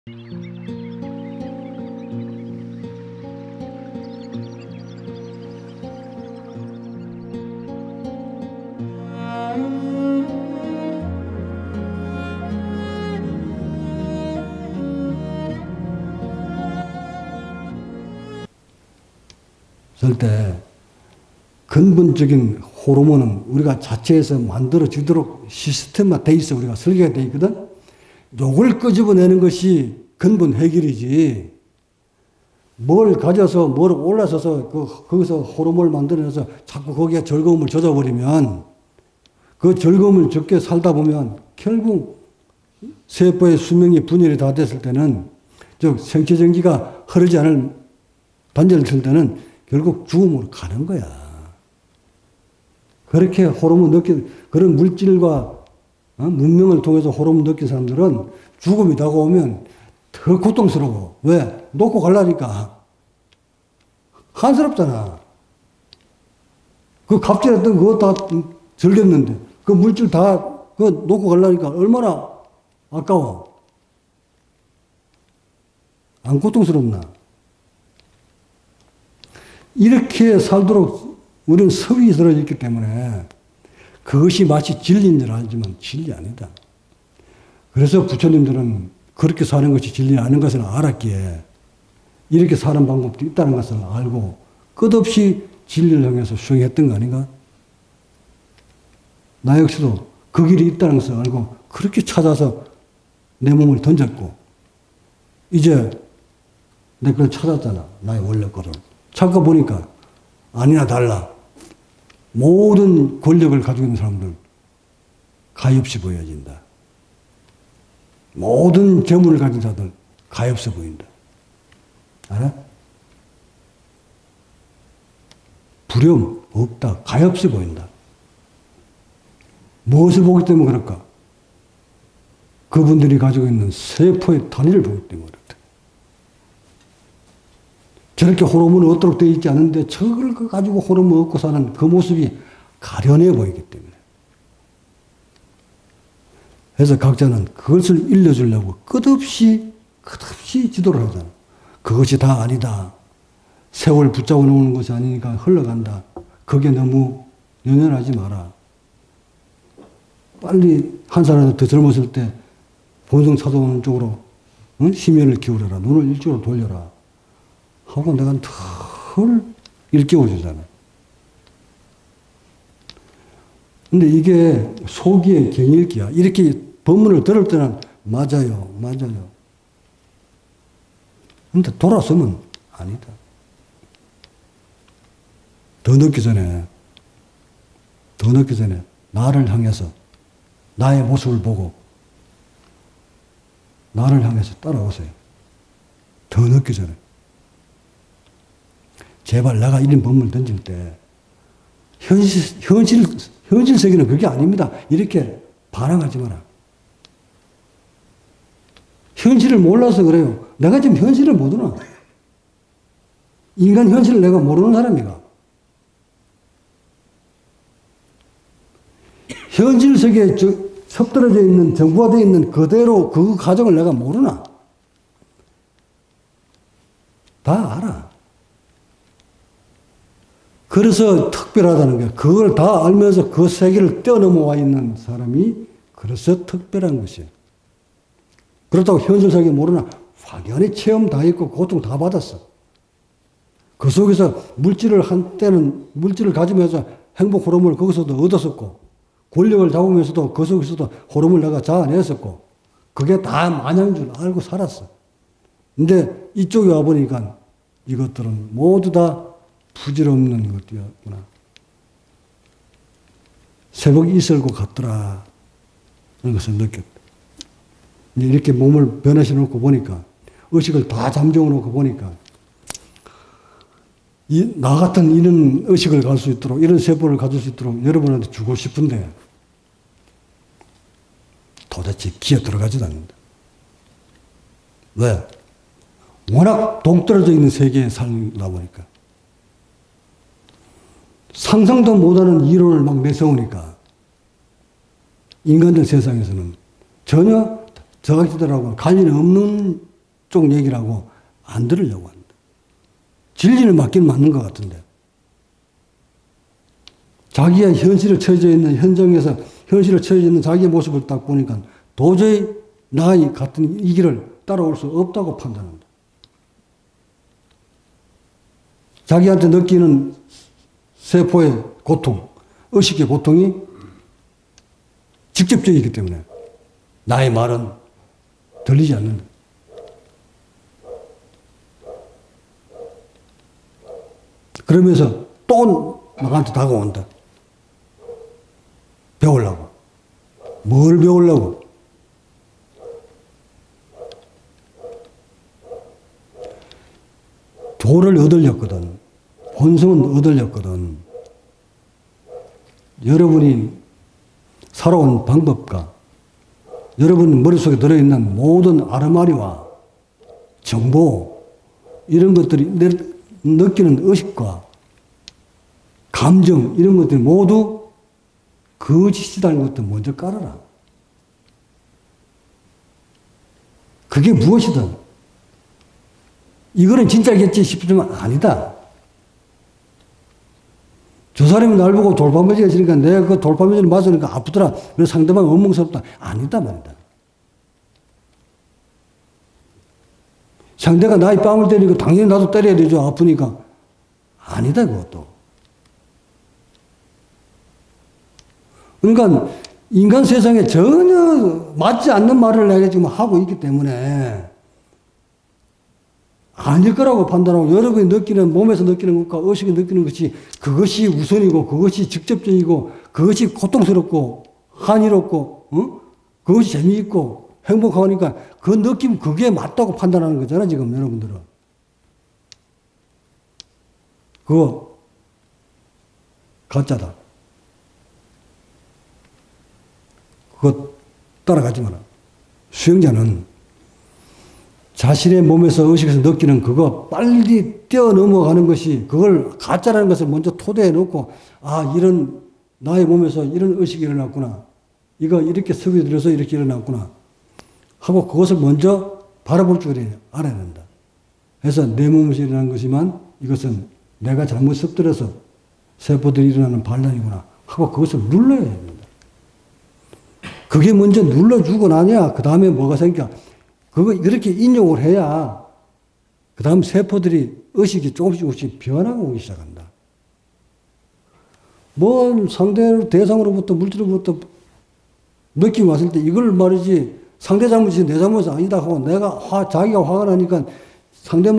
절대 근본적인 호르몬은 우리가 자체에서 만들어지도록 시스템화 돼 있어. 우리가 설계가 돼 있거든. 요걸 끄집어내는 것이 근본 해결이지. 뭘 가져서 뭘 올라서서 거기서 호르몬을 만들어내서 자꾸 거기에 즐거움을 젖어버리면 그 즐거움을 적게 살다 보면 결국 세포의 수명이 분열이 다 됐을 때는 즉 생체전기가 흐르지 않을 단절될 때는 결국 죽음으로 가는 거야. 그렇게 호르몬 그런 물질과 문명을 통해서 호르몬 느낀 사람들은 죽음이 다가오면 더 고통스러워. 왜? 놓고 가려니까. 한스럽잖아. 그 갑질했던 그거 다 즐겼는데, 그 물질 다 그거 놓고 가려니까 얼마나 아까워. 안 고통스럽나? 이렇게 살도록 우리는 섭이 들어져 있기 때문에 그것이 마치 진리인 줄 알지만 진리 아니다. 그래서 부처님들은 그렇게 사는 것이 진리 아닌 것을 알았기에 이렇게 사는 방법도 있다는 것을 알고 끝없이 진리를 향해서 수행했던 거 아닌가? 나 역시도 그 길이 있다는 것을 알고 그렇게 찾아서 내 몸을 던졌고 이제 내 걸 찾았잖아. 나의 원래 거를. 찾고 보니까 아니나 달라. 모든 권력을 가지고 있는 사람들 가엾이 보여진다. 모든 재물을 가진 자들 가엾어 보인다. 알아? 두려움 없다. 가엾어 보인다. 무엇을 보기 때문에 그럴까? 그분들이 가지고 있는 세포의 단위를 보기 때문에 그렇다. 저렇게 호르몬이 얻도록 되어 있지 않은데 저걸 가지고 호르몬 얻고 사는 그 모습이 가련해 보이기 때문에. 그래서 각자는 그것을 일러주려고 끝없이 지도를 하잖아. 그것이 다 아니다. 세월 붙잡아 놓는 것이 아니니까 흘러간다. 거기에 너무 연연하지 마라. 빨리 한 살이라도 더 젊었을 때 본성 찾아오는 쪽으로 심혈을 기울여라. 눈을 이쪽으로 돌려라. 하고 내가 덜 일깨워주잖아. 근데 이게 소기의 경일기야. 이렇게 법문을 들을 때는 맞아요. 맞아요. 근데 돌아서면 아니다. 더 늦기 전에 나를 향해서 나의 모습을 보고 나를 향해서 따라오세요. 더 늦기 전에. 제발 내가 이런 법문을 던질 때 현실 세계는 그게 아닙니다. 이렇게 반항하지 마라. 현실을 몰라서 그래요. 내가 지금 현실을 못 알아. 인간 현실을 내가 모르는 사람이가. 현실 세계에 섭떨어져 있는, 정부화되어 있는 그대로 그 과정을 내가 모르나? 다 알아. 그래서 특별하다는 거야. 그걸 다 알면서 그 세계를 뛰어넘어와 있는 사람이 그래서 특별한 것이야. 그렇다고 현실 세계 모르나? 확연히 체험 다 했고 고통 다 받았어. 그 속에서 한때는 물질을 가지면서 행복 호르몬을 거기서도 얻었었고 권력을 잡으면서도 그 속에서도 호르몬을 내가 자아냈었고 그게 다 마냥인 줄 알고 살았어. 근데 이쪽에 와보니까 이것들은 모두 다 부질없는 것이었구나. 새벽이 있을 것 같더라. 그런 것을 느꼈다. 이렇게 몸을 변화시켜 놓고 보니까, 의식을 다 잠재워 놓고 보니까, 나 같은 이런 의식을 갈 수 있도록, 이런 세포를 가질 수 있도록 여러분한테 주고 싶은데, 도대체 기어 들어가지도 않는다. 왜? 워낙 동떨어져 있는 세계에 살다 보니까. 상상도 못하는 이론을 막 내세우니까 인간들 세상에서는 전혀 저각지들하고 관련이 없는 쪽 얘기를 하고 안 들으려고 한다. 진리를 맞긴 맞는 것 같은데. 자기의 현실에 처해져 있는 현장에서 현실에 처해져 있는 자기의 모습을 딱 보니까 도저히 나의 같은 이 길을 따라올 수 없다고 판단한다. 자기한테 느끼는 세포의 고통, 의식의 고통이 직접적이기 때문에 나의 말은 들리지 않는다. 그러면서 또 나한테 다가온다. 배우려고. 뭘 배우려고? 도를 얻으려거든. 본성은 얻으려거든. 여러분이 살아온 방법과 여러분 머릿속에 들어있는 모든 아르마리와 정보, 이런 것들이 느끼는 의식과 감정, 이런 것들이 모두 거짓이라는 것도 먼저 깔아라. 그게 무엇이든 이거는 진짜겠지 싶지만 아니다. 저 사람이 날 보고 돌팔매질을 했으니까 내가 그 돌팔매질을 맞으니까 아프더라. 그래서 상대방이 원망스럽다. 아니다 말이다. 상대가 나의 뺨을 때리고 당연히 나도 때려야 되죠. 아프니까. 아니다 그것도. 그러니까 인간 세상에 전혀 맞지 않는 말을 내가 지금 하고 있기 때문에 아닐 거라고 판단하고 여러분이 느끼는, 몸에서 느끼는 것과 의식이 느끼는 것이 그것이 우선이고 그것이 직접적이고 그것이 고통스럽고 한이롭고 그것이 재미있고 행복하니까 그 느낌 그게 맞다고 판단하는 거잖아 지금 여러분들은. 그거 가짜다. 그거 따라가지 마라. 수행자는 자신의 몸에서 의식에서 느끼는 그거 빨리 뛰어넘어가는 것이 그걸 가짜라는 것을 먼저 토대에 놓고 아 이런 나의 몸에서 이런 의식이 일어났구나. 이거 이렇게 스며들어서 이렇게 일어났구나. 하고 그것을 먼저 바라볼 줄 알아야 된다. 그래서 내 몸에서 일어난 것이지만 이것은 내가 잘못 습들어서 세포들이 일어나는 반란이구나. 하고 그것을 눌러야 됩니다. 그게 먼저 눌러주고 나냐 그 다음에 뭐가 생겨. 그거 이렇게 인용을 해야 그 다음 세포들이 의식이 조금씩 변하고 오기 시작한다. 뭔 상대 대상으로부터 물질로부터 느낌이 왔을 때 이걸 말이지 상대 잘못이 내 잘못이 아니다 하고 내가 자기가 화가 나니까 상대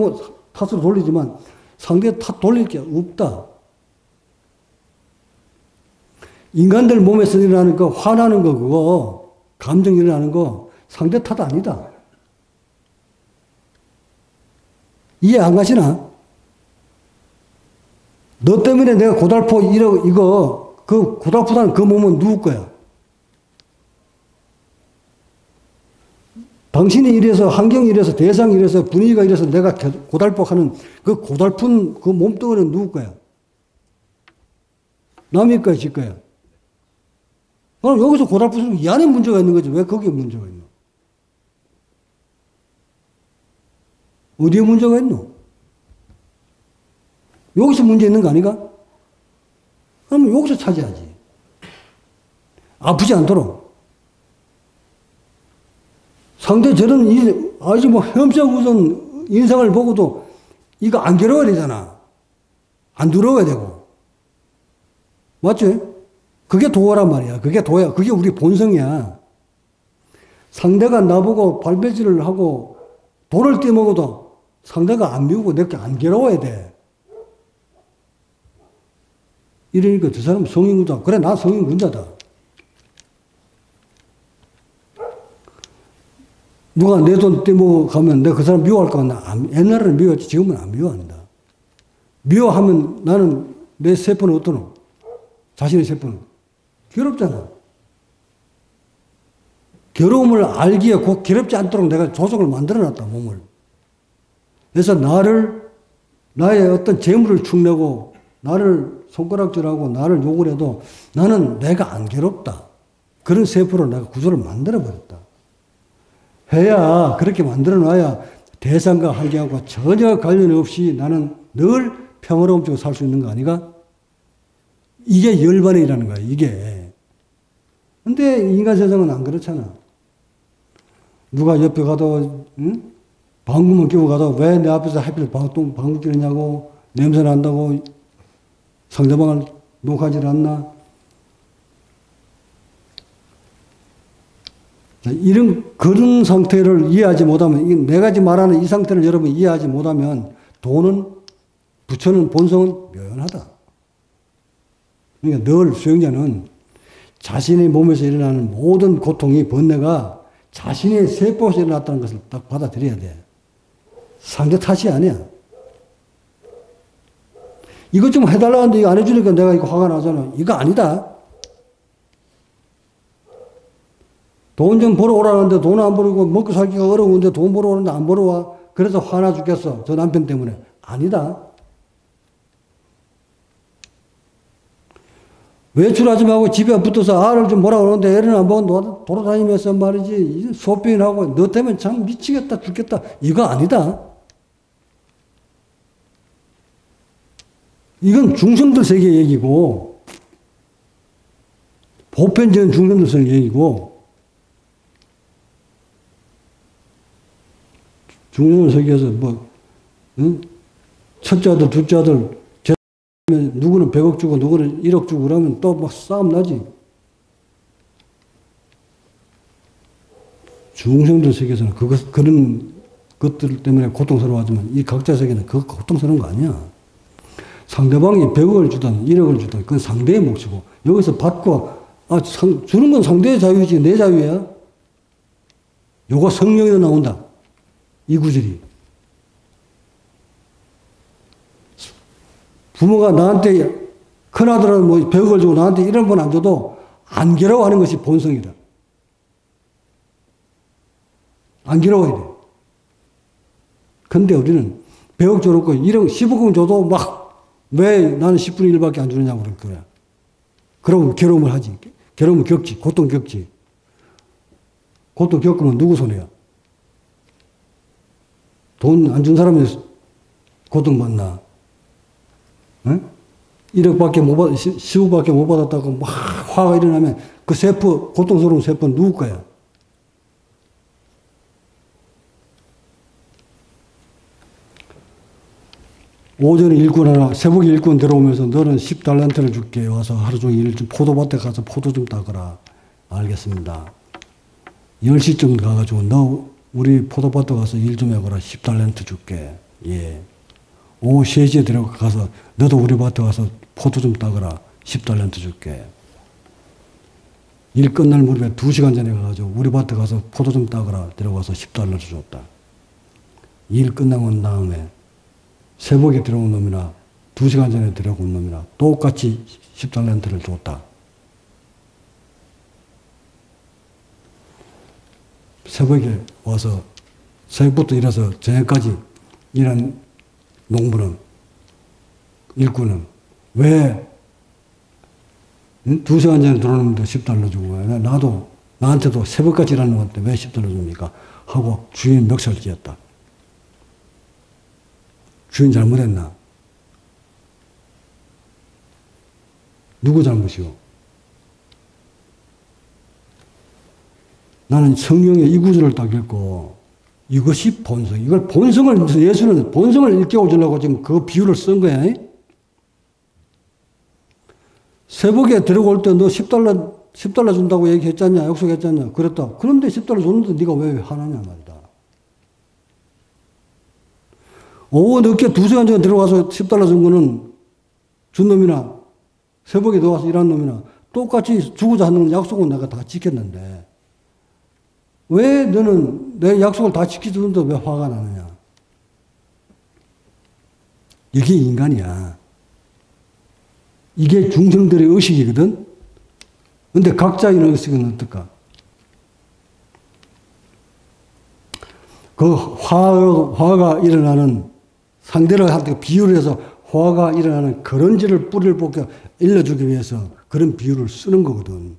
탓으로 돌리지만 상대 탓 돌릴 게 없다. 인간들 몸에서 일어나는 거 화나는 거 그거 감정 일어나는 거 상대 탓 아니다. 이해 안 가시나? 너 때문에 내가 고달퍼 이거 그 고달프다는 그 몸은 누구 거야? 당신이 이래서 환경이 이래서 대상이 이래서 분위기가 이래서 내가 고달퍼하는 그 고달픈 그 몸뚱이는 누구 거야? 남의 거야, 지 거야? 그럼 여기서 고달프면 이 안에 문제가 있는 거지. 왜 거기에 문제가 있노? 어디에 문제가 있노? 여기서 문제 있는 거 아닌가? 그러면 여기서 찾아야지. 아프지 않도록. 상대 저런 아주 뭐 혐오스러운 인상을 보고도 이거 안 괴로워야 되잖아. 안 두려워야 되고. 맞지? 그게 도어란 말이야. 그게 도야. 그게 우리 본성이야. 상대가 나보고 발배질을 하고 돌을 떼먹어도 상대가 안 미우고 내게 안 괴로워야 돼. 이러니까 저 사람 성인군자. 그래, 나 성인군자다. 누가 내 돈 떼먹어가면 내가 그 사람 미워할까? 옛날에는 미워했지. 지금은 안 미워한다. 미워하면 나는 내 세포는 어떠노? 자신의 세포는. 괴롭잖아. 괴로움을 알기에 꼭 괴롭지 않도록 내가 조직을 만들어놨다, 몸을. 그래서 나의 어떤 재물을 축내고, 나를 손가락질하고, 나를 욕을 해도 나는 내가 안 괴롭다. 그런 세포로 내가 구조를 만들어버렸다. 해야, 그렇게 만들어놔야 대상과 환경과 전혀 관련 없이 나는 늘 평화로움 쪽으로 살 수 있는 거 아니가? 이게 열반이라는 거야, 이게. 근데 인간 세상은 안 그렇잖아. 누가 옆에 가도, 응? 방구만 끼고 가도 왜 내 앞에서 하필 방구 끼느냐고, 냄새 난다고 상대방을 욕하지 않나? 그런 상태를 이해하지 못하면, 내가 지금 말하는 이 상태를 여러분 이해하지 못하면, 부처는 본성은 묘연하다. 그러니까 늘 수행자는 자신의 몸에서 일어나는 모든 고통이, 번뇌가 자신의 세포에서 일어났다는 것을 딱 받아들여야 돼. 상대 탓이 아니야. 이것 좀 해달라는데 이거 안 해주니까 내가 이거 화가 나잖아. 이거 아니다. 돈 좀 벌어 오라는데 돈 안 벌고 먹고 살기가 어려운데 돈 벌어 오는데 안 벌어 와. 그래서 화나 죽겠어. 저 남편 때문에. 아니다. 외출하지 말고 집에 붙어서 알을 좀 뭐라 그러는데 애를 안 보고 돌아다니면서 말이지. 소변하고 너 때문에 참 미치겠다 죽겠다. 이거 아니다. 이건 중생들 세계 얘기고 보편적인 중생들 세계 얘기고 중생들 세계에서 뭐 응? 첫째 아들 둘째 아들 누구는 100억 주고 누구는 1억 주고 그러면 또 막 싸움 나지. 중생들 세계에서는 그런 것들 때문에 고통스러워하지만 이 각자 세계는 그 고통스러운 거 아니야. 상대방이 100억을 주든 1억을 주든 그건 상대의 몫이고 여기서 받고 주는 건 상대의 자유지 내 자유야. 요거 성령에도 나온다. 이 구절이. 부모가 나한테 큰아들은 뭐 100억을 주고 나한테 1원 번 안 줘도 안 괴로워하는 것이 본성이다. 안 괴로워야 돼. 근데 우리는 100억 줘놓고 1억, 10억은 줘도 막 왜 나는 10분의 1밖에 안 주느냐고 그럴 거야. 그러면 괴로움을 하지. 괴로움을 겪지. 고통 겪지. 고통 겪으면 누구 손해야? 돈 안 준 사람이 고통받나? 응? 1억밖에 못 받, 10억밖에 못 받았다고 막 화가 일어나면 그 세포, 고통스러운 세포는 누구 거야? 오전에 일꾼 하나, 새벽에 일꾼 들어오면서 너는 10달란트를 줄게. 와서 하루 종일 일 좀 포도밭에 가서 포도 좀 따거라. 알겠습니다. 10시쯤 가가지고 너 우리 포도밭에 가서 일 좀 해거라. 10달란트 줄게. 예. 오후 3시에 들어가서 너도 우리 밭에 가서 포도 좀 따거라. 10달란트 줄게. 일 끝날 무렵에 2시간 전에 가가지고 우리 밭에 가서 포도 좀 따거라. 들어가서 10달러를 줬다. 일 끝나고 난 다음에 새벽에 들어온 놈이나 2시간 전에 들어온 놈이나 똑같이 10달란트를 줬다. 새벽에 와서 새벽부터 일어서 저녁까지 일한 농부는, 일꾼은 왜 2시간 전에 들어오는데 10달러 주고 거야? 나도 나한테도 새벽까지 일하는 건데 왜 10달러 줍니까? 하고 주인 멱살 쥐었다. 주인 잘못했나? 누구 잘못이요? 나는 성경의 이 구절을 딱 읽고 이것이 본성. 이걸 본성을, 예수는 본성을 일깨워주려고 지금 그 비유를 쓴 거야. 새벽에 들어올 때 너 10달러 준다고 얘기했잖냐? 약속했잖냐? 그랬다. 그런데 10달러 줬는데 네가 왜 화나냐 말이다. 오후 늦게 2시간 전에 들어가서 10달러 준 거는 준 놈이나 새벽에 들어와서 일한 놈이나 똑같이 주고자 하는 약속은 내가 다 지켰는데 왜 너는 내 약속을 다 지켜주는데 왜 화가 나느냐? 이게 인간이야. 이게 중생들의 의식이거든? 근데 각자의 의식은 어떨까? 그 화가 일어나는 상대를 한테 비유를 해서 화가 일어나는 그런지를 뿌리를 뽑겨 일러주기 위해서 그런 비유를 쓰는 거거든.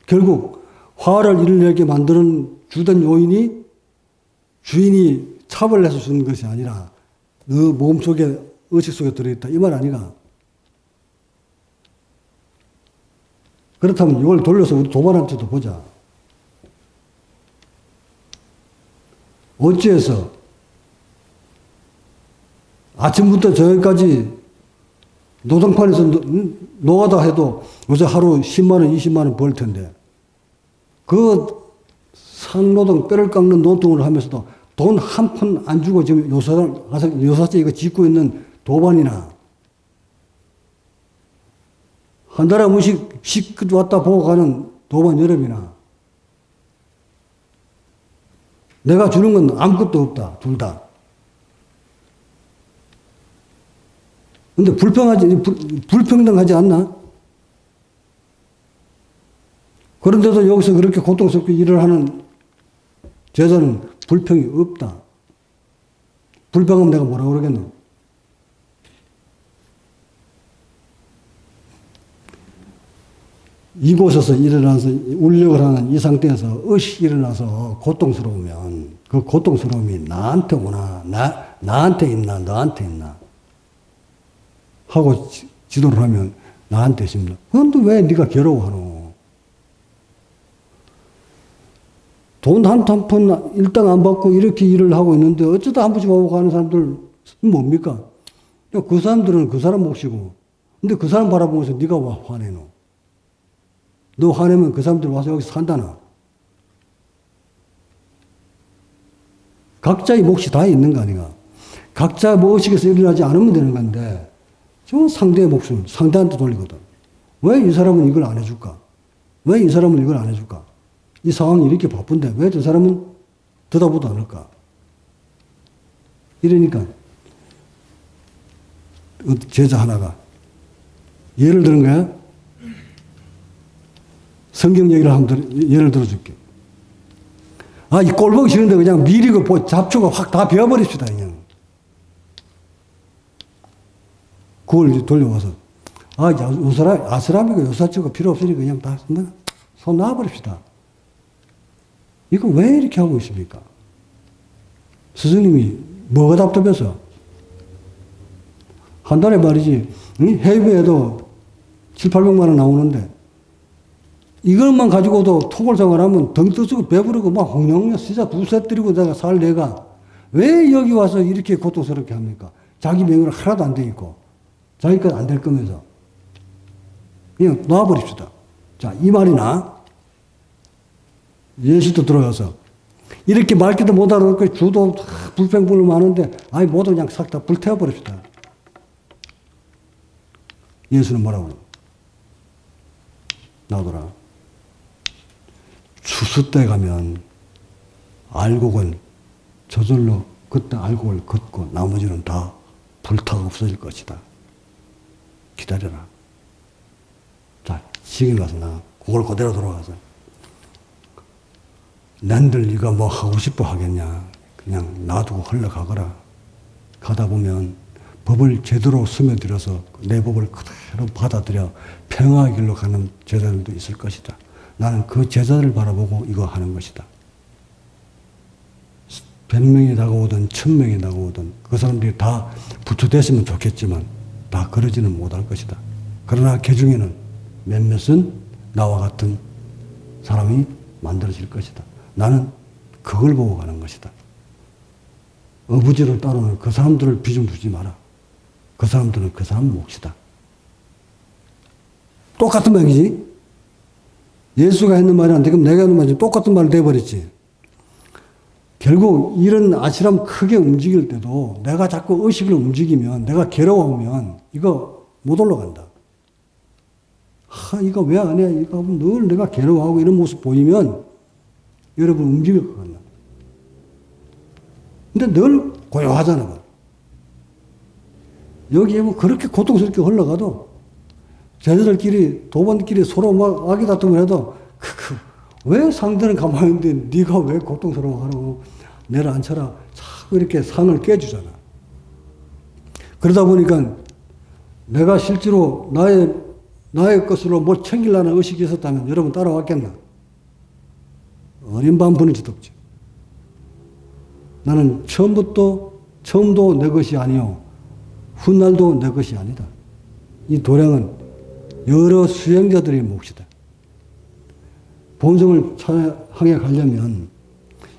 결국 화를 일어나게 만드는 주된 요인이 주인이 차별해서 주는 것이 아니라 너 몸속에 의식 속에 들어있다 이 말 아니가? 그렇다면 이걸 돌려서 우리 도반한테도 보자. 어찌해서 아침부터 저녁까지 노동판에서 노가다 해도 요새 하루 10만 원, 20만 원 벌 텐데 그 상노동 뼈를 깎는 노동을 하면서도 돈 한 푼 안 주고 지금 요사제 이거 짓고 있는 도반이나 한 달에 한 번씩 왔다 보고 가는 도반 여러분이나 내가 주는 건 아무것도 없다. 둘 다. 근데 불평등하지 않나? 그런데도 여기서 그렇게 고통스럽게 일을 하는 제자는 불평이 없다. 불평하면 내가 뭐라고 그러겠노? 이곳에서 일어나서 울력을 하는 이 상태에서 의식이 일어나서 고통스러우면 그 고통스러움이 나한테 오나 나한테 있나 너한테 있나 하고 지도를 하면 나한테 있습니다. 그런데 왜 네가 괴로워하노? 돈 한 푼 일당 안 받고 이렇게 일을 하고 있는데 어쩌다 한 번씩 오고 가는 사람들 뭡니까? 그 사람들은 그 사람 몫이고 근데 그 사람 바라보면서 네가 와 화내노? 너 화내면 그 사람들 와서 여기서 산다나? 각자의 몫이 다 있는 거 아닌가? 각자 무엇이겠어 일어나지 않으면 되는 건데 저 상대의 몫은 상대한테 돌리거든. 왜 이 사람은 이걸 안 해줄까? 왜 이 사람은 이걸 안 해줄까? 이 상황이 이렇게 바쁜데 왜 저 사람은 들어보도 않을까? 이러니까 제자 하나가 예를 드는 거야. 성경 얘기를 한번 예를 들어줄게. 아, 이 꼴보기 싫은데 그냥 미리 그 잡초가 확 다 베어버립시다, 그냥. 그걸 돌려와서. 아, 아스라미가 요사치가 필요 없으니까 그냥 다 손 놔버립시다. 이거 왜 이렇게 하고 있습니까? 스승님이 뭐가 답답해서? 한 달에 말이지, 해외에도 7, 800만 원 나오는데, 이것만 가지고도 토굴 생활하면 등 뜨고 배부르고 막 홍영영 진짜 두세 들이고 내가 살 내가 왜 여기 와서 이렇게 고통스럽게 합니까? 자기 명의로 하나도 안 돼 있고 자기 것 안 될 거면서 그냥 놔버립시다. 자, 이 말이나 예수도 들어가서 이렇게 말기도 못 알아듣고 주도 불평불을 많은데 아니 모두 그냥 싹 다 불태워버립시다. 예수는 뭐라고 그래요? 나오더라. 추수 때 가면 알곡은 저절로 그때 알곡을 걷고 나머지는 다 불타고 없어질 것이다. 기다려라. 자, 지금 가서 나 그걸 그대로 돌아가서 난들 네가 뭐 하고 싶어 하겠냐. 그냥 놔두고 흘러가거라. 가다 보면 법을 제대로 스며들어서 내 법을 그대로 받아들여 평화의 길로 가는 제자들도 있을 것이다. 나는 그 제자들을 바라보고 이거 하는 것이다. 100명이 다가오든 1000명이 다가오든 그 사람들이 다 부처됐으면 좋겠지만 다 그러지는 못할 것이다. 그러나 그 중에는 몇몇은 나와 같은 사람이 만들어질 것이다. 나는 그걸 보고 가는 것이다. 어부지를 따르는 그 사람들을 비중 두지 마라. 그 사람들은 그 사람 몫이다. 똑같은 말이지. 예수가 했는 말이 안 되고 내가 하는 말이 똑같은 말이 돼버렸지. 결국 이런 아시람 크게 움직일 때도 내가 자꾸 의식을 움직이면 내가 괴로워하면 이거 못 올라간다. 이거 왜 안 해? 이거 늘 내가 괴로워하고 이런 모습 보이면 여러분 움직일 것 같나. 근데 늘 고요하잖아. 여기에 뭐 그렇게 고통스럽게 흘러가도 제자들끼리 도반끼리 서로 막 악이 다툼을 해도 왜 상대는 가만히 있는데 네가 왜 고통스러워하라고 내를 앉혀라 자꾸 이렇게 상을 깨주잖아. 그러다 보니까 내가 실제로 나의 것으로 뭘 챙기려는 의식이 있었다면 여러분 따라왔겠나? 어린 반 버는지도 없지. 나는 처음도 내 것이 아니요 훗날도 내 것이 아니다. 이 도량은 여러 수행자들의 몫이다. 본성을 향해 가려면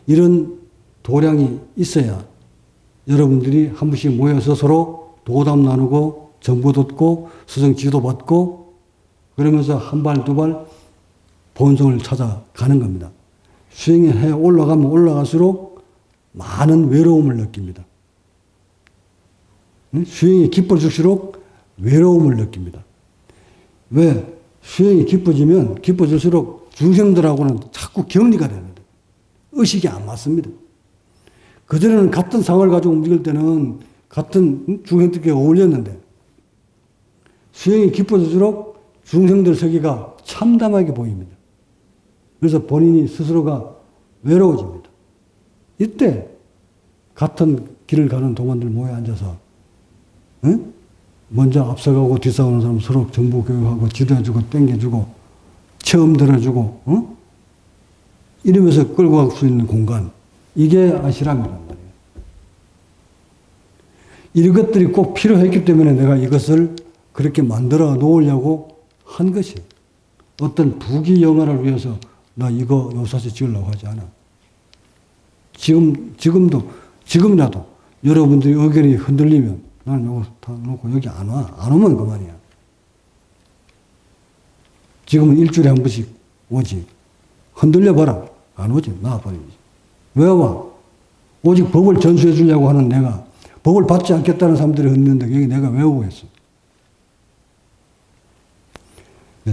이런 도량이 있어야 여러분들이 한 번씩 모여서 서로 도담 나누고 정보 듣고 수정 지도 받고 그러면서 한 발 두 발 본성을 찾아가는 겁니다. 수행해 올라가면 올라갈수록 많은 외로움을 느낍니다. 수행이 깊어질수록 외로움을 느낍니다. 왜? 수행이 깊어질수록 중생들하고는 자꾸 격리가 됩니다. 의식이 안 맞습니다. 그전에는 같은 상을 가지고 움직일 때는 같은 중생들끼리 어울렸는데 수행이 깊어질수록 중생들 세계가 참담하게 보입니다. 그래서 본인이 스스로가 외로워집니다. 이때 같은 길을 가는 동안들 모여 앉아서 먼저 앞서가고 뒤싸우는 사람 서로 정보 교육하고 지도해주고 땡겨주고 체험 들어주고 이러면서 끌고 갈 수 있는 공간, 이게 아시람이란 말이에요. 이런 것들이 꼭 필요했기 때문에 내가 이것을 그렇게 만들어 놓으려고 한 것이에요. 어떤 부귀영화를 위해서 나 이거 요사시 지으려고 하지 않아. 지금이라도 여러분들이 의견이 흔들리면 나는 요거 다 놓고 여기 안 와. 안 오면 그만이야. 지금은 일주일에 한 번씩 오지. 흔들려 봐라. 안 오지. 나와버리지. 왜 와? 오직 법을 전수해 주려고 하는 내가 법을 받지 않겠다는 사람들이 흔드는데 여기 내가 왜 오겠어?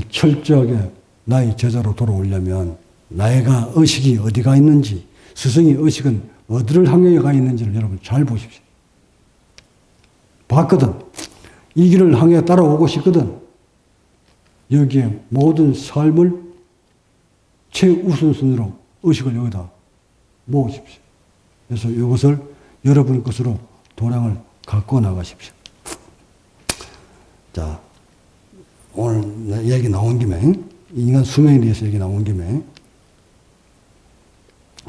철저하게 나의 제자로 돌아오려면 나이가 의식이 어디가 있는지, 스승의 의식은 어디를 향해 가 있는지를 여러분 잘 보십시오. 봤거든. 이 길을 향해 따라오고 싶거든. 여기에 모든 삶을 최우선순위로 의식을 여기다 모으십시오. 그래서 이것을 여러분 것으로 도량을 갖고 나가십시오. 자, 오늘 얘기 나온 김에, 인간 수명에 대해서 얘기 나온 김에,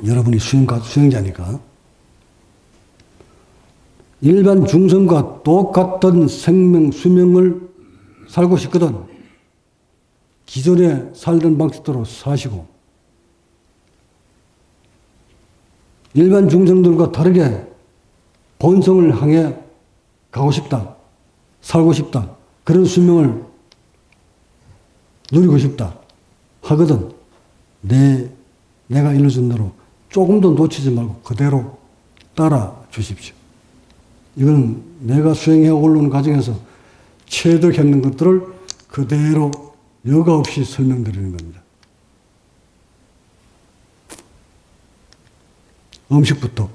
여러분이 수행자니까, 일반 중생과 똑같은 생명, 수명을 살고 싶거든. 기존에 살던 방식대로 사시고, 일반 중생들과 다르게 본성을 향해 가고 싶다. 살고 싶다. 그런 수명을 누리고 싶다. 하거든. 내가 일러준 대로 조금도 놓치지 말고 그대로 따라 주십시오. 이건 내가 수행해 올라오는 과정에서 체득했는 것들을 그대로 여과 없이 설명드리는 겁니다. 음식부터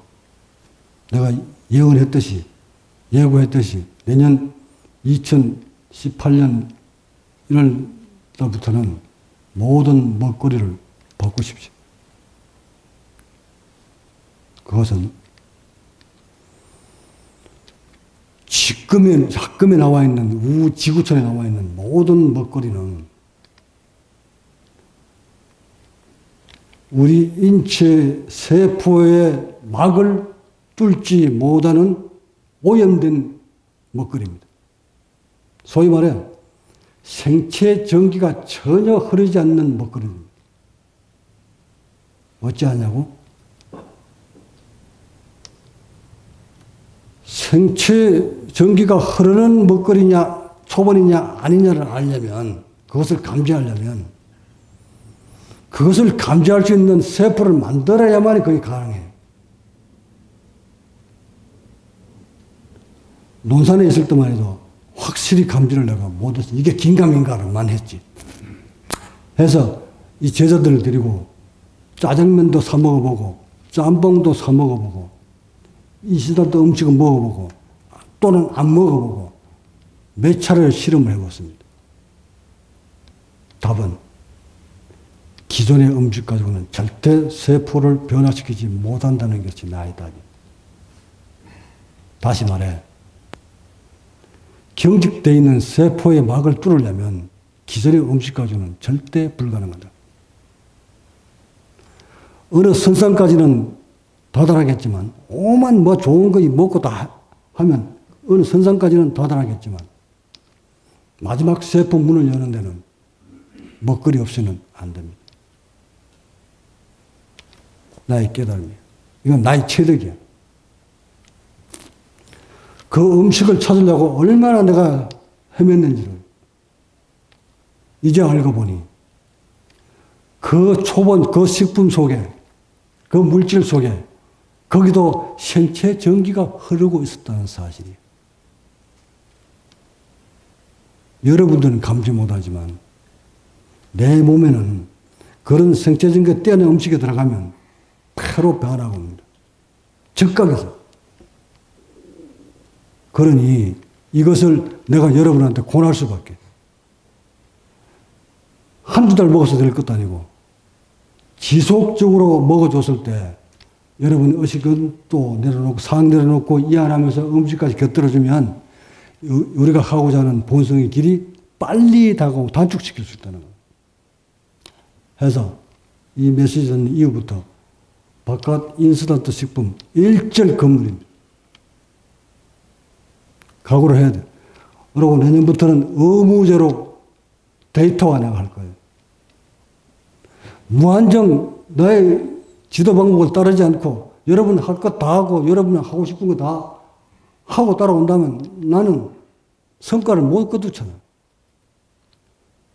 내가 예언했듯이, 예고했듯이 내년 2018년 1월 달부터는 모든 먹거리를 바꾸십시오. 그것은 학금에 나와 있는, 지구촌에 나와 있는 모든 먹거리는 우리 인체 세포의 막을 뚫지 못하는 오염된 먹거리입니다. 소위 말해 생체 전기가 전혀 흐르지 않는 먹거리입니다. 어찌하냐고? 생체 전기가 흐르는 먹거리냐 초본이냐 아니냐를 알려면, 그것을 감지하려면 그것을 감지할 수 있는 세포를 만들어야만이 그게 가능해. 논산에 있을 때만 해도 확실히 감지를 내가 못했어. 이게 긴가민가를만 했지. 해서 이 제자들을 데리고 짜장면도 사 먹어보고 짬뽕도 사 먹어보고 이시다도 음식을 먹어보고 또는 안 먹어보고 몇 차례 실험을 해봤습니다. 답은 기존의 음식 가지고는 절대 세포를 변화시키지 못한다는 것이 나의 답이다. 다시 말해 경직되어 있는 세포의 막을 뚫으려면 기존의 음식 가지고는 절대 불가능하다. 어느 선상까지는 다달하겠지만, 오만 뭐 좋은 거 먹고 다 하면 어느 선상까지는 다달하겠지만, 마지막 세포 문을 여는 데는 먹거리 없이는 안 됩니다. 나의 깨달음이에요. 이건 나의 체득이야. 그 음식을 찾으려고 얼마나 내가 헤맸는지를 이제 알고 보니 그 초본, 그 식품 속에, 그 물질 속에 거기도 생체 전기가 흐르고 있었다는 사실이에요. 여러분들은 감지 못하지만 내 몸에는 그런 생체 전기가 떼어낸 음식에 들어가면 바로 변하고 옵니다. 즉각에서. 그러니 이것을 내가 여러분한테 권할 수밖에. 한두 달 먹어서 될 것도 아니고 지속적으로 먹어줬을 때 여러분 의식은 또 내려놓고 상 내려놓고 이완하면서 음식까지 곁들여주면 우리가 하고자 하는 본성의 길이 빨리 다가오고 단축시킬 수 있다는 거예요. 해서 이 메시지는 이후부터 바깥 인스턴트 식품 일절 금물입니다. 각오를 해야 돼요. 그리고 내년부터는 의무제로 데이터화 내가 할 거예요. 무한정 나의 지도 방법을 따르지 않고 여러분 할 것 다 하고 여러분 하고 싶은 거 다 하고 따라온다면 나는 성과를 못 거두잖아요.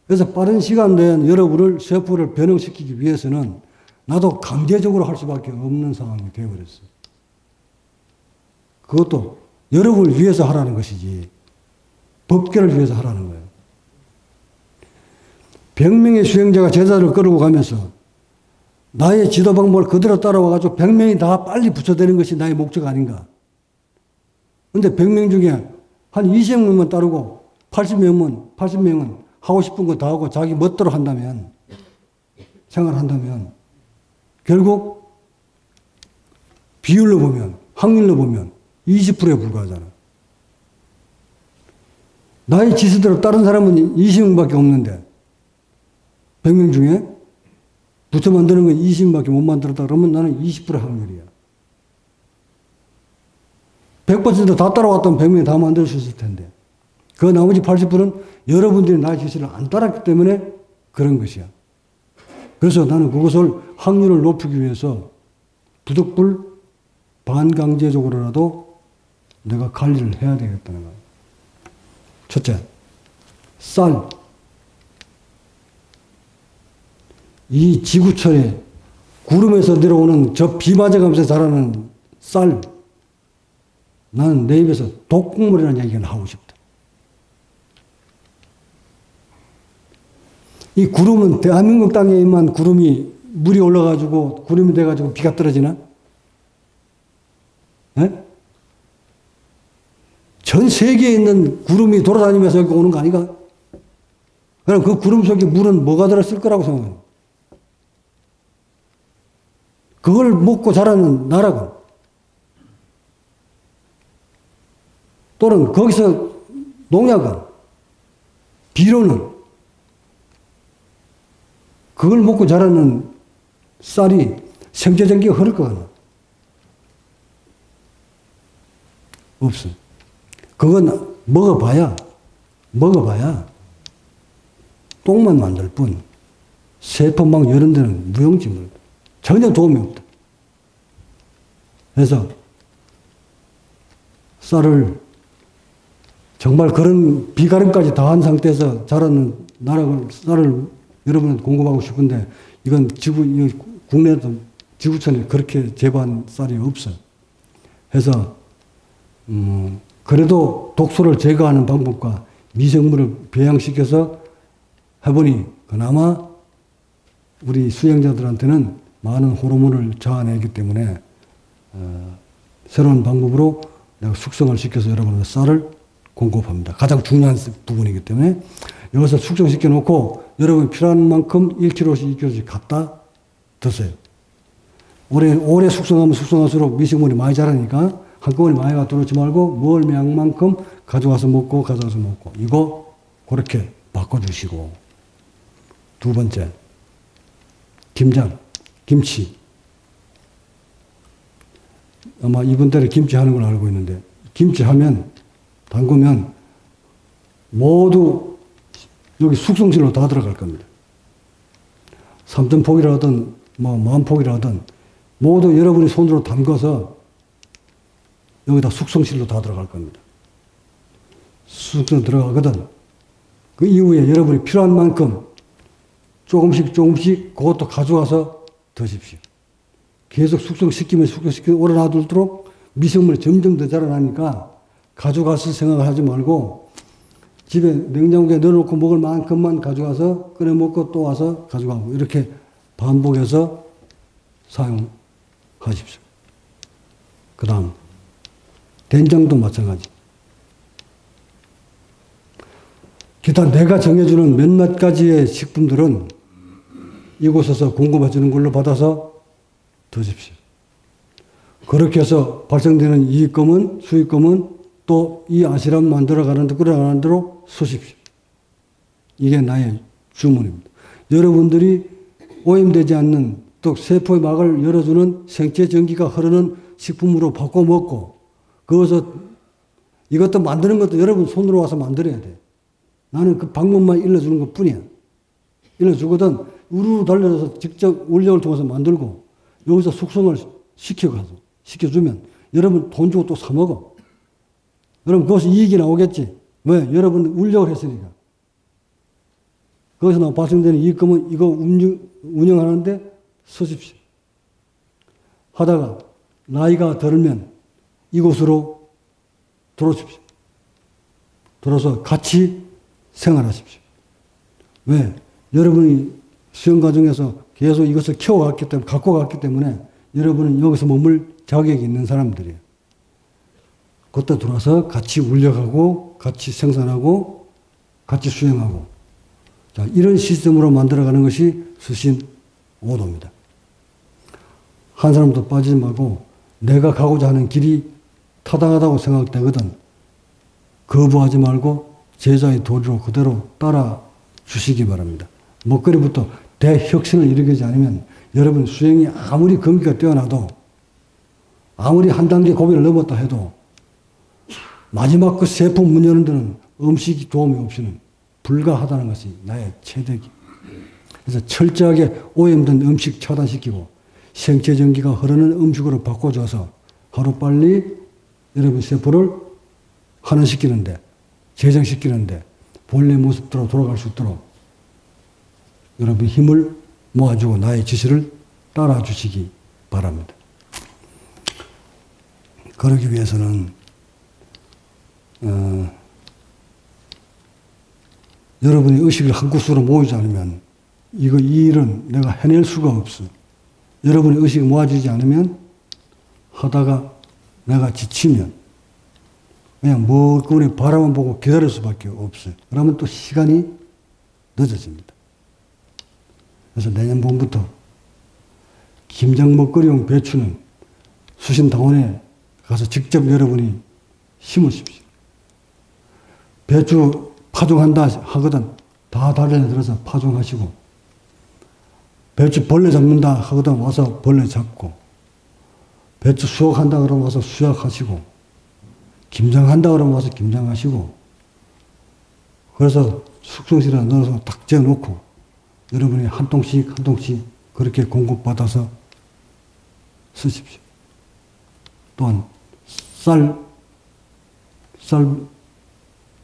그래서 빠른 시간 내에 여러분을 세포를 변형시키기 위해서는 나도 강제적으로 할 수밖에 없는 상황이 되어버렸어요. 그것도 여러분을 위해서 하라는 것이지 법계를 위해서 하라는 거예요. 100명의 수행자가 제자를 끌고 가면서 나의 지도 방법을 그대로 따라와가지고 100명이 다 빨리 부처되는 것이 나의 목적 아닌가. 근데 100명 중에 한 20명만 따르고 80명은 하고 싶은 거 다 하고 자기 멋대로 한다면, 생활한다면, 결국 비율로 보면, 확률로 보면 20%에 불과하잖아. 나의 지시대로 다른 사람은 20명밖에 없는데 100명 중에 부처 만드는 건 20명밖에 못 만들었다 그러면 나는 20% 확률이야. 100% 다 따라왔다면 100명이 다 만들 수 있을 텐데 그 나머지 80%는 여러분들이 나의 지시를 안 따랐기 때문에 그런 것이야. 그래서 나는 그것을 확률을 높이기 위해서 부득불 반강제적으로라도 내가 관리를 해야 되겠다는 거야. 첫째, 쌀. 이 지구촌에 구름에서 내려오는 저 비 맞아가면서 자라는 쌀. 나는 내 입에서 독국물이라는 얘기를 하고 싶다. 이 구름은 대한민국 땅에만 구름이 물이 올라가지고 구름이 돼가지고 비가 떨어지나? 네? 전 세계에 있는 구름이 돌아다니면서 여기 오는 거 아닌가? 그럼 그 구름 속에 물은 뭐가 들었을 거라고 생각해요? 그걸 먹고 자라는 나라고. 또는 거기서 농약은, 비료는 그걸 먹고 자라는 쌀이 생체전기가 흐를 거 같나? 없어. 그건 먹어봐야 똥만 만들 뿐 세포막 여는 데는 무용지물. 전혀 도움이 없다. 그래서 쌀을 정말 그런 비가름까지 다 한 상태에서 자라는 쌀을 여러분한테 공급하고 싶은데 이건 국내에도 지구촌에 그렇게 재배한 쌀이 없어. 그래서 그래도 독소를 제거하는 방법과 미생물을 배양시켜서 해보니 그나마 우리 수행자들한테는 많은 호르몬을 자아내기 때문에 새로운 방법으로 내가 숙성을 시켜서 여러분의 쌀을 공급합니다. 가장 중요한 부분이기 때문에 여기서 숙성시켜 놓고 여러분이 필요한 만큼 1kg씩 2kg씩 갖다 드세요. 오래 숙성하면 숙성할수록 미생물이 많이 자라니까 한꺼번에 많이 갖다 놓지 말고 먹을 양만큼 가져와서 먹고 이거 그렇게 바꿔주시고. 두 번째, 김장, 김치. 아마 이분들은 김치 하는 걸 알고 있는데, 김치 하면, 담그면, 모두 여기 숙성실로 다 들어갈 겁니다. 3,000폭이라든, 뭐, 10,000폭이라든, 모두 여러분이 손으로 담궈서 여기다 숙성실로 다 들어갈 겁니다. 숙성 들어가거든. 그 이후에 여러분이 필요한 만큼 조금씩 그것도 가져와서 드십시오. 계속 숙성시키면 오래 놔둘수록 미생물이 점점 더 자라나니까 가져갔을 생각을 하지 말고 집에 냉장고에 넣어놓고 먹을 만큼만 가져가서 끓여 먹고 또 와서 가져가고 이렇게 반복해서 사용하십시오. 그 다음 된장도 마찬가지. 기타 내가 정해주는 몇몇 가지의 식품들은 이곳에서 공급해주는 걸로 받아서 드십시오. 그렇게 해서 발생되는 이익금은, 수익금은 또 이 아시람 만들어가는 데, 끓여가는 대로 쓰십시오. 이게 나의 주문입니다. 여러분들이 오염되지 않는 또 세포의 막을 열어주는 생체 전기가 흐르는 식품으로 바꿔 먹고, 그것을 이것도 만드는 것도 여러분 손으로 와서 만들어야 돼. 나는 그 방법만 일러주는 것 뿐이야. 일러주거든 우르르 달려서 직접 원력을 통해서 만들고 여기서 숙성을 시켜주면 여러분 돈 주고 또 사먹어. 그럼 그것이 이익이 나오겠지. 왜? 여러분 원력을 했으니까. 거기서 발생되는 이익금은 이거 운영하는데 쓰십시오. 하다가 나이가 들면 이곳으로 들어오십시오. 들어서 같이 생활하십시오. 왜? 여러분이 수영 과정에서 계속 이것을 키워갔기 때문에, 갖고 갔기 때문에 여러분은 여기서 머물 자격이 있는 사람들이에요. 그때 들어와서 같이 운영하고, 같이 생산하고, 같이 수행하고. 자, 이런 시스템으로 만들어가는 것이 수신 5도입니다. 한 사람도 빠지지 말고 내가 가고자 하는 길이 타당하다고 생각되거든 거부하지 말고 제자의 도리로 그대로 따라 주시기 바랍니다. 먹거리부터 대혁신을 일으키지 않으면 여러분 수행이 아무리 금기가 뛰어나도 아무리 한 단계 고비를 넘었다 해도 마지막 그 세포 문 여는 데는 음식이 도움이 없이는 불가하다는 것이 나의 체득이. 그래서 철저하게 오염된 음식 차단시키고 생체 전기가 흐르는 음식으로 바꿔줘서 하루빨리 여러분 세포를 환원시키는데, 재생시키는데 본래 모습대로 돌아갈 수 있도록 여러분 힘을 모아주고 나의 지시를 따라주시기 바랍니다. 그러기 위해서는 여러분의 의식을 한 곳으로 모이지 않으면 이 일은 내가 해낼 수가 없어. 여러분의 의식이 모아지지 않으면 하다가 내가 지치면 그냥 먹거리 바라만 보고 기다릴 수밖에 없어요. 그러면 또 시간이 늦어집니다. 그래서 내년 봄부터 김장 먹거리용 배추는 수신당원에 가서 직접 여러분이 심으십시오. 배추 파종한다 하거든 다 달려들어서 파종하시고, 배추 벌레 잡는다 하거든 와서 벌레 잡고, 배추 수확한다 그러면 와서 수확하시고, 김장한다 그러면 와서 김장하시고, 그래서 숙성실에 넣어서 딱 재워놓고 여러분이 한 통씩 한 통씩 그렇게 공급받아서 쓰십시오. 또한 쌀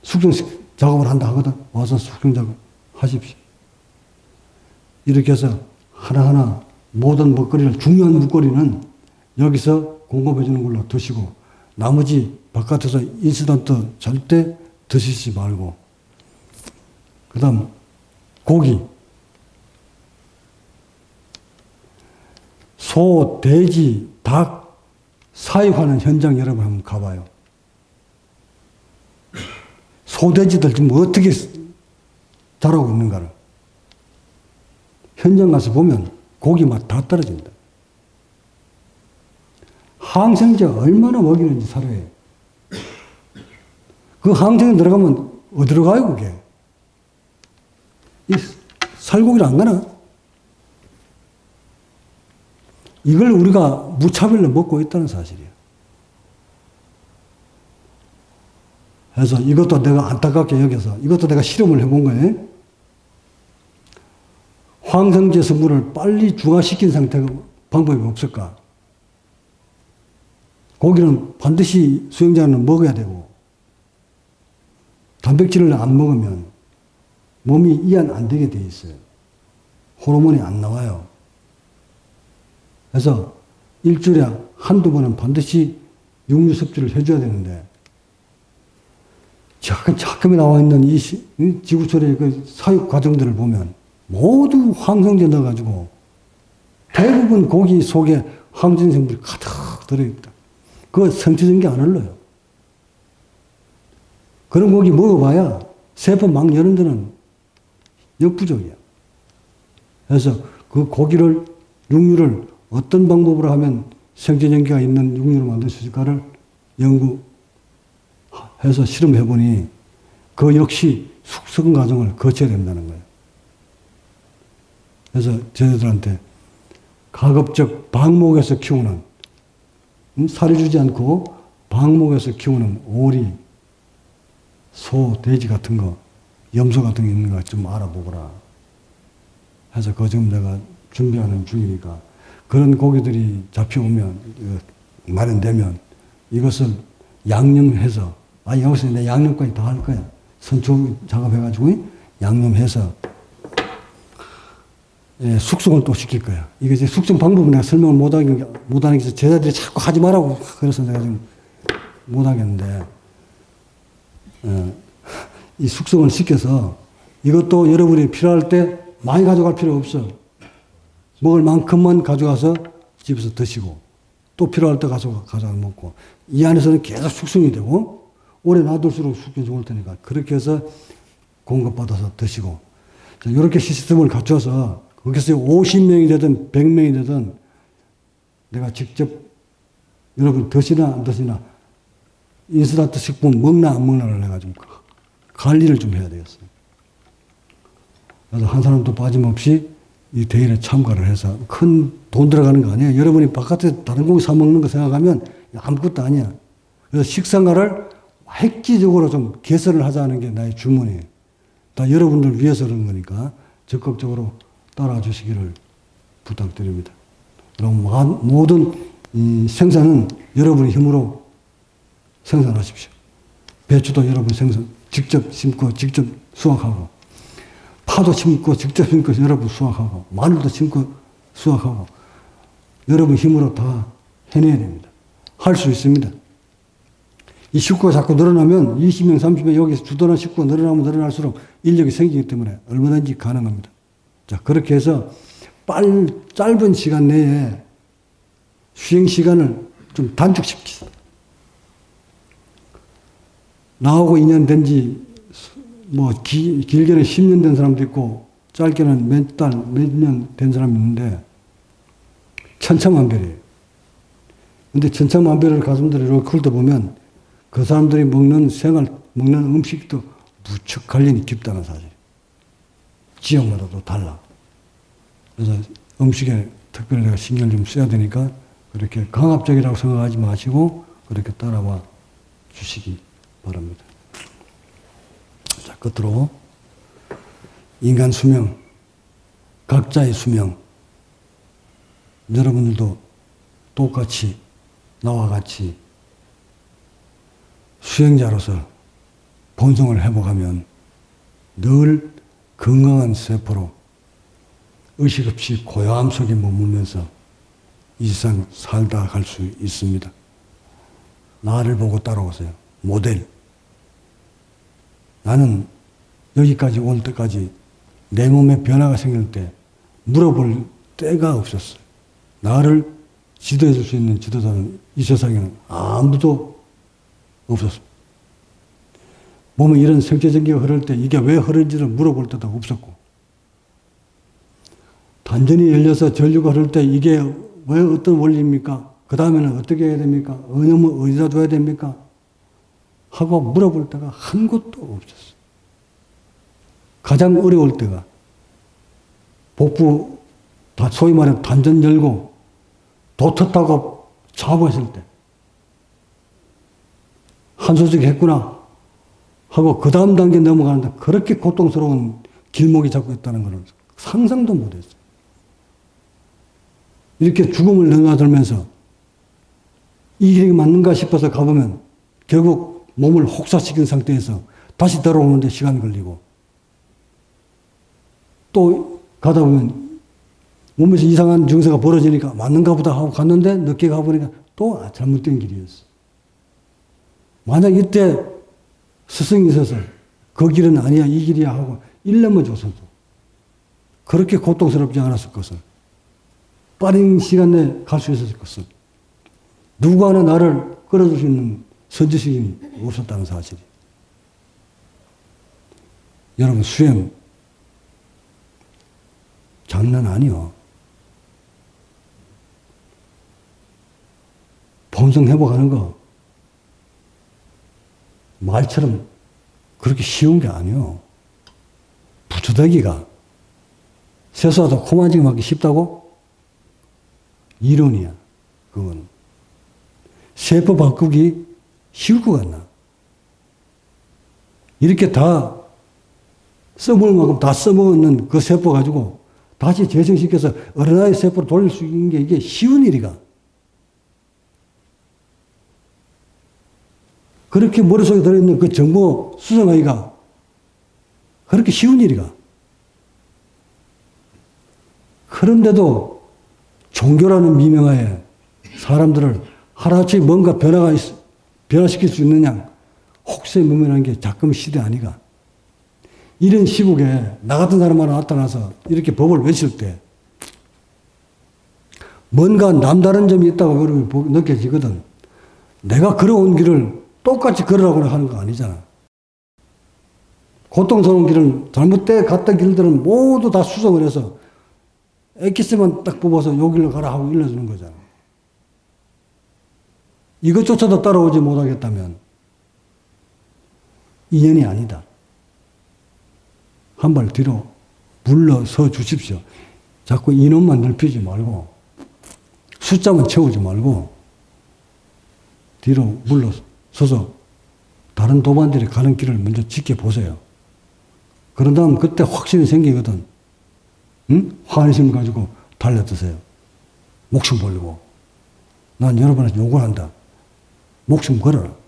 숙성 작업을 한다 하거든 와서 숙성 작업 하십시오. 이렇게 해서 하나하나 모든 먹거리를, 중요한 먹거리는 여기서 공급해 주는 걸로 드시고 나머지 바깥에서 인스턴트 절대 드시지 말고, 그 다음 고기, 소, 돼지, 닭 사육하는 현장 여러분 한번 가봐요. 소, 돼지들 지금 어떻게 자라고 있는가를 현장 가서 보면 고기 맛 다 떨어진다. 항생제 얼마나 먹이는지 살아요. 그 항생제 들어가면 어디로 가요 그게? 이 살고기를 안 가나? 이걸 우리가 무차별로 먹고 있다는 사실이에요. 그래서 이것도 내가 안타깝게 여겨서 이것도 내가 실험을 해본 거예요. 황성제 성분을 빨리 중화시킨 상태가 방법이 없을까? 고기는 반드시 수영자는 먹어야 되고 단백질을 안 먹으면 몸이 이완 안 되게 돼 있어요. 호르몬이 안 나와요. 그래서 일주일에 한두 번은 반드시 육류 섭취를 해줘야 되는데 작품에 나와 있는 이 지구촌의 그 사육 과정들을 보면 모두 황성제 넣어가지고 대부분 고기 속에 항진 성분이 가득 들어있다. 그거 생체전기 안 흘러요. 그런 고기 먹어봐야 세포 막 여는 데는 역부족이야. 그래서 그 고기를, 육류를 어떤 방법으로 하면 생체전기가 있는 육류를 만들 수 있을까를 연구해서 실험해보니 그 역시 숙성 과정을 거쳐야 된다는 거예요. 그래서 저희들한테 가급적 방목에서 키우는, 살이 주지 않고 방목에서 키우는 오리, 소, 돼지 같은 거, 염소 같은 게 있는가 좀 알아보거라. 해서 그거 지금 내가 준비하는 중이니까 그런 고기들이 잡혀오면, 마련되면 이것을 양념해서, 여기서 내 양념까지 다 할 거야. 선초 작업해가지고 양념해서 숙성을 또 시킬 거야. 이게 이제 숙성 방법은 내가 설명을 못하는 게 제자들이 자꾸 하지 말라고 그래서 내가 지금 못하겠는데, 이 숙성을 시켜서 이것도 여러분이 필요할 때 많이 가져갈 필요 없어. 먹을 만큼만 가져가서 집에서 드시고 또 필요할 때 가져가 먹고 이 안에서는 계속 숙성이 되고 오래 놔둘수록 숙성이 좋을 테니까 그렇게 해서 공급받아서 드시고 이렇게 시스템을 갖춰서 거기서 50명이 되든 100명이 되든 내가 직접 여러분 드시나 안 드시나 인스턴트 식품 먹나 안 먹나를 내가 좀 관리를 좀 해야 되겠어요. 그래서 한 사람도 빠짐없이 이 대회에 참가를 해서 큰 돈 들어가는 거 아니에요. 여러분이 바깥에 다른 고기 사 먹는 거 생각하면 아무것도 아니야. 그래서 식생활을 획기적으로 좀 개선을 하자는 게 나의 주문이에요. 다 여러분들 위해서 그런 거니까 적극적으로 따라와 주시기를 부탁드립니다. 그럼 모든 이 생산은 여러분의 힘으로 생산하십시오. 배추도 여러분 직접 심고 직접 수확하고 파도 심고 직접 심고 여러분 수확하고 마늘도 심고 수확하고 여러분 힘으로 다 해내야 됩니다. 할 수 있습니다. 이 식구가 자꾸 늘어나면 20명, 30명 여기서 주도나 식구가 늘어나면 늘어날수록 인력이 생기기 때문에 얼마든지 가능합니다. 자, 그렇게 해서 짧은 시간 내에 수행 시간을 좀 단축시킵시다. 나하고 2년 된 지, 길게는 10년 된 사람도 있고, 짧게는 몇 달, 몇 년 된 사람이 있는데, 천차만별이에요. 근데 천차만별을 가슴들이 이렇게 훑어보면, 그 사람들이 먹는 음식도 무척 관련이 깊다는 사실. 지역마다도 달라. 그래서 음식에 특별히 내가 신경을 좀 써야 되니까, 그렇게 강압적이라고 생각하지 마시고, 그렇게 따라와 주시기 바랍니다. 자, 끝으로 인간 수명, 각자의 수명, 여러분들도 똑같이 나와 같이 수행자로서 본성을 회복하면 늘 건강한 세포로 의식 없이 고요함 속에 머물면서 이 세상 살다 갈 수 있습니다. 나를 보고 따라오세요. 모델. 나는 여기까지 올 때까지 내 몸에 변화가 생길 때 물어볼 때가 없었어요. 나를 지도해 줄 수 있는 지도자는 이 세상에는 아무도 없었습니다. 몸에 이런 생체전기가 흐를 때 이게 왜 흐르는지를 물어볼 때도 없었고, 단전이 열려서 전류가 흐를 때 이게 왜 어떤 원리입니까? 그 다음에는 어떻게 해야 됩니까? 어느 어디다 둬야 됩니까? 하고 물어볼 때가 한 곳도 없었어요. 가장 어려울 때가 복부, 소위 말해 단전 열고 도터 타고 자부했을 때 한소식 했구나 하고 그 다음 단계 넘어가는데 그렇게 고통스러운 길목이 자꾸 있다는 것은 상상도 못했어요. 이렇게 죽음을 넘나들면서 이 길이 맞는가 싶어서 가보면 결국 몸을 혹사시킨 상태에서 다시 돌아오는데 시간이 걸리고 또 가다 보면 몸에서 이상한 증세가 벌어지니까 맞는가 보다 하고 갔는데 늦게 가보니까 또 잘못된 길이었어. 만약 이때 스승이 있어서 그 길은 아니야 이 길이야 하고 일념을 줬어도 그렇게 고통스럽지 않았을 것을 빠른 시간 내에 갈 수 있었을 것을 누구 하나 나를 끌어줄 수 있는 선지식인이 없었다는 사실이. 여러분 수행 장난 아니요. 본성 회복하는 거 말처럼 그렇게 쉬운 게 아니요. 부추대기가 세수하다 코만지기 맞기 쉽다고? 이론이야. 그건 세포 바꾸기 쉬울 것 같나? 이렇게 다 써먹을 만큼 다 써먹는 그 세포 가지고 다시 재생시켜서 어린아이 세포를 돌릴 수 있는 게 이게 쉬운 일이가. 그렇게 머릿속에 들어있는 그 정보 수정하기가 그렇게 쉬운 일이가. 그런데도 종교라는 미명하에 사람들을 하루아침에 뭔가 변화시킬 수 있느냐. 혹세무민한 게 자금 시대 아니가. 이런 시국에 나 같은 사람 하나 나타나서 이렇게 법을 외칠 때 뭔가 남다른 점이 있다고 느껴지거든. 내가 걸어온 길을 똑같이 걸으라고 하는 거 아니잖아. 고통스러운 길은 잘못돼 갔던 길들은 모두 다 수정을 해서 엑기스만 딱 뽑아서 요 길로 가라 하고 일러주는 거잖아. 이것조차도 따라오지 못하겠다면 인연이 아니다. 한 발 뒤로 물러서 주십시오. 자꾸 인원만 넓히지 말고 숫자만 채우지 말고 뒤로 물러서서 다른 도반들이 가는 길을 먼저 지켜보세요. 그런 다음 그때 확신이 생기거든. 응? 환심 가지고 달려드세요. 목숨 걸고. 난 여러분한테 요구를 한다. 목숨 걸어라.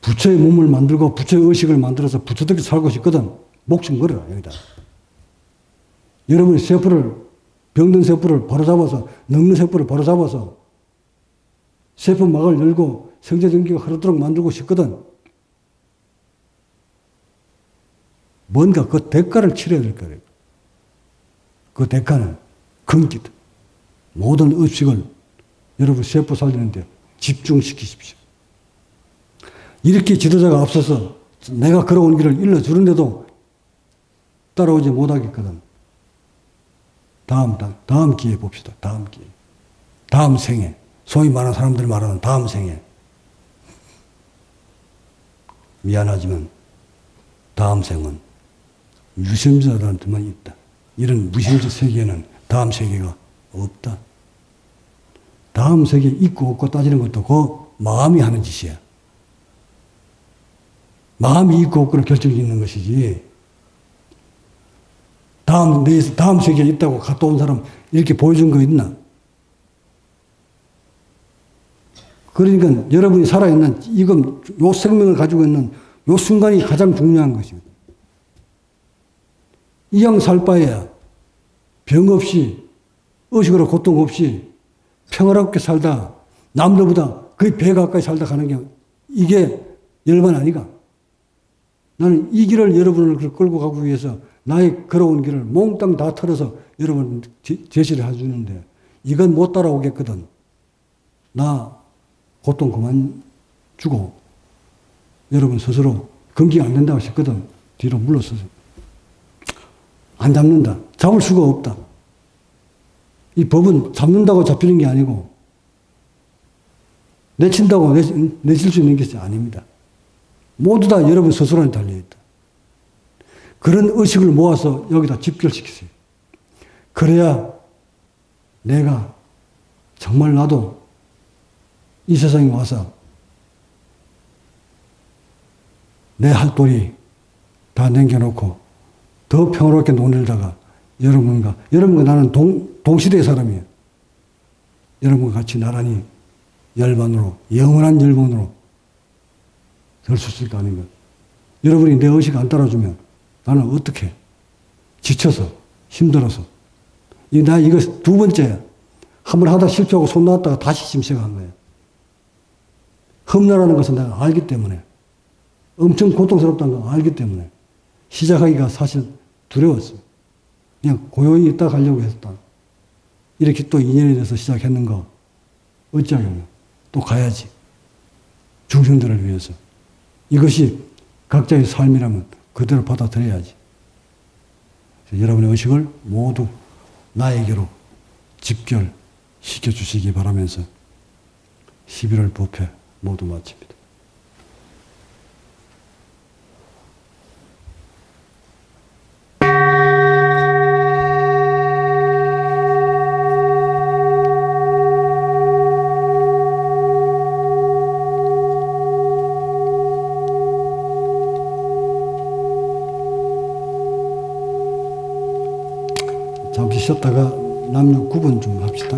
부처의 몸을 만들고 부처의 의식을 만들어서 부처답게 살고 싶거든. 목숨 걸어라 여기다. 여러분이 병든 세포를 바로잡아서 늙는 세포를 바로잡아서 세포막을 열고 생체전기가 흐르도록 만들고 싶거든. 뭔가 그 대가를 치러야 될 거예요. 그 대가는 근기다. 모든 의식을 여러분 세포 살리는데 집중시키십시오. 이렇게 지도자가 앞서서 내가 걸어온 길을 일러주는데도 따라오지 못하겠거든. 다음 기회에 봅시다. 다음 기회. 다음 생에. 소위 말하는 사람들이 말하는 다음 생에. 미안하지만 다음 생은 유심자들한테만 있다. 이런 무심자 세계에는 다음 세계가 없다. 다음 세계 있고 없고 따지는 것도 그 마음이 하는 짓이야. 마음이 있고 없고를 결정이 있는 것이지. 다음 세계에 있다고 갔다 온 사람 이렇게 보여준 거 있나? 그러니까 여러분이 살아있는 이건 요 생명을 가지고 있는 요 순간이 가장 중요한 것입니다. 이왕 살 바에야 병 없이 의식으로 고통 없이 평화롭게 살다 남들보다 거의 배 가까이 살다 가는 게 이게 열반 아니가? 나는 이 길을 여러분을 끌고 가기 위해서 나의 걸어온 길을 몽땅 다 털어서 여러분 제시를 해주는데 이건 못 따라오겠거든. 나 고통 그만 주고 여러분 스스로 금기가 안 된다고 싶거든. 뒤로 물러서서. 안 잡는다. 잡을 수가 없다. 이 법은 잡는다고 잡히는 게 아니고 내친다고 내칠 수 있는 것이 아닙니다. 모두 다 여러분 스스로에 달려있다. 그런 의식을 모아서 여기다 집결시키세요. 그래야 내가 정말 나도 이 세상에 와서 내 할 도리 다 남겨놓고 더 평화롭게 논일다가 여러분과 나는 동시대의 사람이에요. 여러분과 같이 나란히 열반으로, 영원한 열반으로 설 수 있을 거 아닌가. 여러분이 내 의식 안 따라주면 나는 어떻게 지쳐서 힘들어서 나 이거 두 번째야. 한번 하다 실패하고 손 놨다가 다시 지금 시작한 거예요. 험난하는 것은 내가 알기 때문에 엄청 고통스럽다는 걸 알기 때문에 시작하기가 사실 두려웠어. 그냥 고요히 있다 가려고 했다. 이렇게 또 인연이 돼서 시작했는 거 어찌하겠냐. 또 가야지. 중생들을 위해서. 이것이 각자의 삶이라면 그대로 받아들여야지. 여러분의 의식을 모두 나에게로 집결시켜 주시기 바라면서 11월 법회 모두 마칩니다. 잠시 쉬었다가 남녀 구분 좀 합시다.